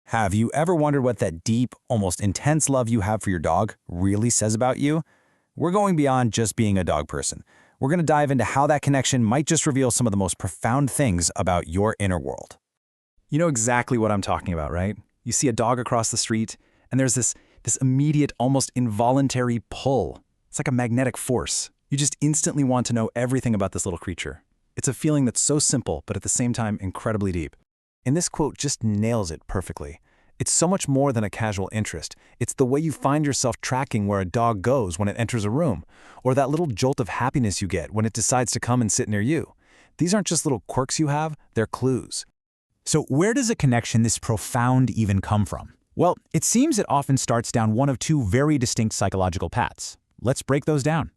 Have you ever wondered what that deep, almost intense love you have for your dog really says about you? We're going beyond just being a dog person. We're going to dive into how that connection might just reveal some of the most profound things about your inner world. You know exactly what I'm talking about, right? You see a dog across the street, and there's this immediate, almost involuntary pull. It's like a magnetic force. You just instantly want to know everything about this little creature. It's a feeling that's so simple, but at the same time incredibly deep. And this quote just nails it perfectly. It's so much more than a casual interest. It's the way you find yourself tracking where a dog goes when it enters a room, or that little jolt of happiness you get when it decides to come and sit near you. These aren't just little quirks you have, they're clues. So where does a connection this profound even come from? Well, it seems it often starts down one of two very distinct psychological paths. Let's break those down.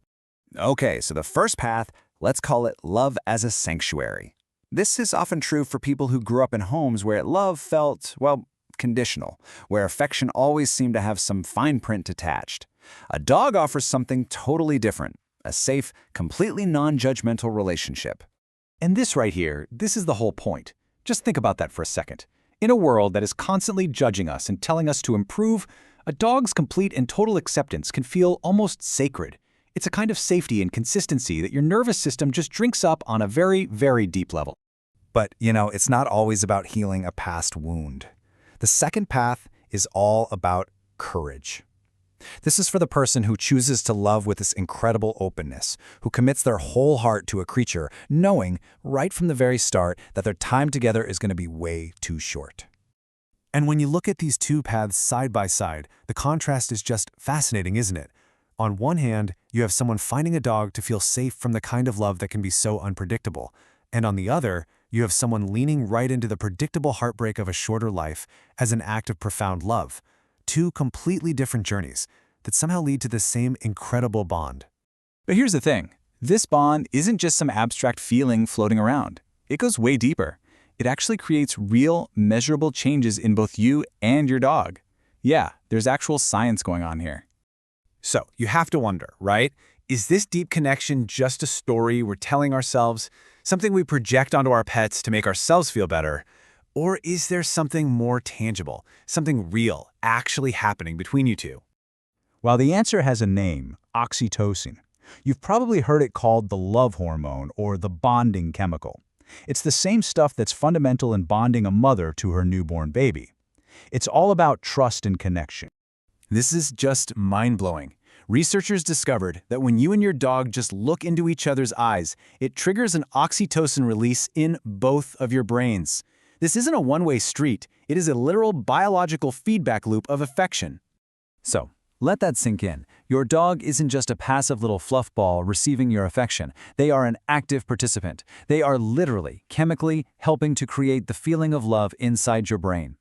Okay, so the first path, let's call it love as a sanctuary. This is often true for people who grew up in homes where love felt, well, conditional, where affection always seemed to have some fine print attached. A dog offers something totally different, a safe, completely non-judgmental relationship. And this right here, this is the whole point. Just think about that for a second. In a world that is constantly judging us and telling us to improve, a dog's complete and total acceptance can feel almost sacred. It's a kind of safety and consistency that your nervous system just drinks up on a very, very deep level. But, it's not always about healing a past wound. The second path is all about courage. This is for the person who chooses to love with this incredible openness, who commits their whole heart to a creature, knowing right from the very start that their time together is going to be way too short. And when you look at these two paths side by side, the contrast is just fascinating, isn't it? On one hand, you have someone finding a dog to feel safe from the kind of love that can be so unpredictable. And on the other, you have someone leaning right into the predictable heartbreak of a shorter life as an act of profound love. Two completely different journeys that somehow lead to the same incredible bond. But here's the thing. This bond isn't just some abstract feeling floating around. It goes way deeper. It actually creates real, measurable changes in both you and your dog. Yeah, there's actual science going on here. So, you have to wonder, right? Is this deep connection just a story we're telling ourselves, something we project onto our pets to make ourselves feel better? Or is there something more tangible, something real, actually happening between you two? While the answer has a name, oxytocin, you've probably heard it called the love hormone or the bonding chemical. It's the same stuff that's fundamental in bonding a mother to her newborn baby. It's all about trust and connection. This is just mind-blowing. Researchers discovered that when you and your dog just look into each other's eyes, it triggers an oxytocin release in both of your brains. This isn't a one-way street. It is a literal biological feedback loop of affection. So, let that sink in. Your dog isn't just a passive little fluff ball receiving your affection. They are an active participant. They are literally, chemically helping to create the feeling of love inside your brain.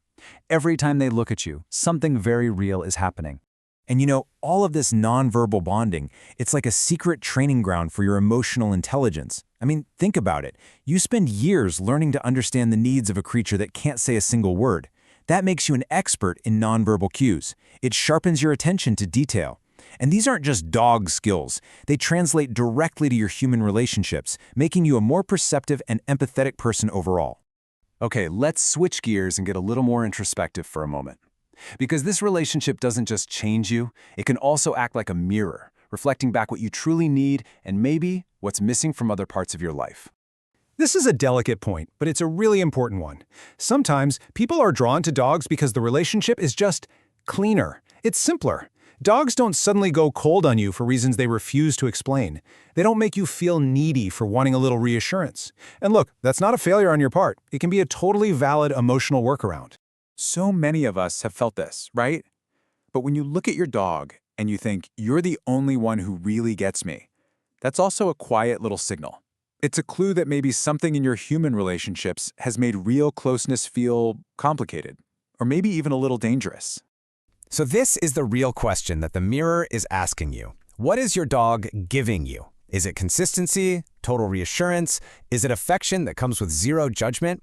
Every time they look at you, something very real is happening. And all of this nonverbal bonding, it's like a secret training ground for your emotional intelligence. I mean, think about it. You spend years learning to understand the needs of a creature that can't say a single word. That makes you an expert in nonverbal cues. It sharpens your attention to detail. And these aren't just dog skills. They translate directly to your human relationships, making you a more perceptive and empathetic person overall. Okay, let's switch gears and get a little more introspective for a moment. Because this relationship doesn't just change you, it can also act like a mirror, reflecting back what you truly need and maybe what's missing from other parts of your life. This is a delicate point, but it's a really important one. Sometimes people are drawn to dogs because the relationship is just cleaner. It's simpler. Dogs don't suddenly go cold on you for reasons they refuse to explain. They don't make you feel needy for wanting a little reassurance. And look, that's not a failure on your part. It can be a totally valid emotional workaround. So many of us have felt this, right? But when you look at your dog and you think, you're the only one who really gets me, that's also a quiet little signal. It's a clue that maybe something in your human relationships has made real closeness feel complicated, or maybe even a little dangerous. So this is the real question that the mirror is asking you. What is your dog giving you? Is it consistency, total reassurance? Is it affection that comes with zero judgment?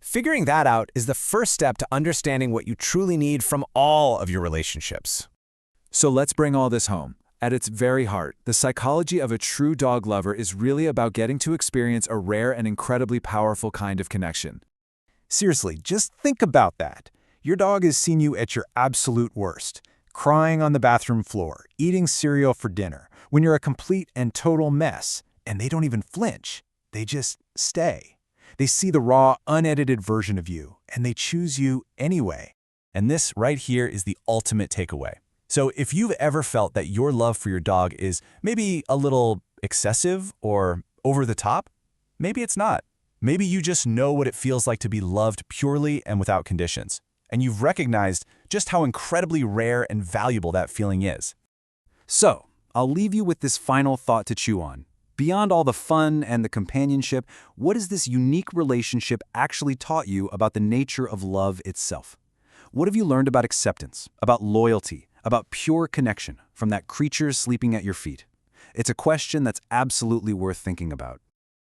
Figuring that out is the first step to understanding what you truly need from all of your relationships. So let's bring all this home. At its very heart, the psychology of a true dog lover is really about getting to experience a rare and incredibly powerful kind of connection. Seriously, just think about that. Your dog has seen you at your absolute worst, crying on the bathroom floor, eating cereal for dinner, when you're a complete and total mess, and they don't even flinch. They just stay. They see the raw, unedited version of you, and they choose you anyway. And this right here is the ultimate takeaway. So if you've ever felt that your love for your dog is maybe a little excessive or over the top, maybe it's not. Maybe you just know what it feels like to be loved purely and without conditions. And you've recognized just how incredibly rare and valuable that feeling is. So, I'll leave you with this final thought to chew on. Beyond all the fun and the companionship, what has this unique relationship actually taught you about the nature of love itself? What have you learned about acceptance, about loyalty, about pure connection from that creature sleeping at your feet? It's a question that's absolutely worth thinking about.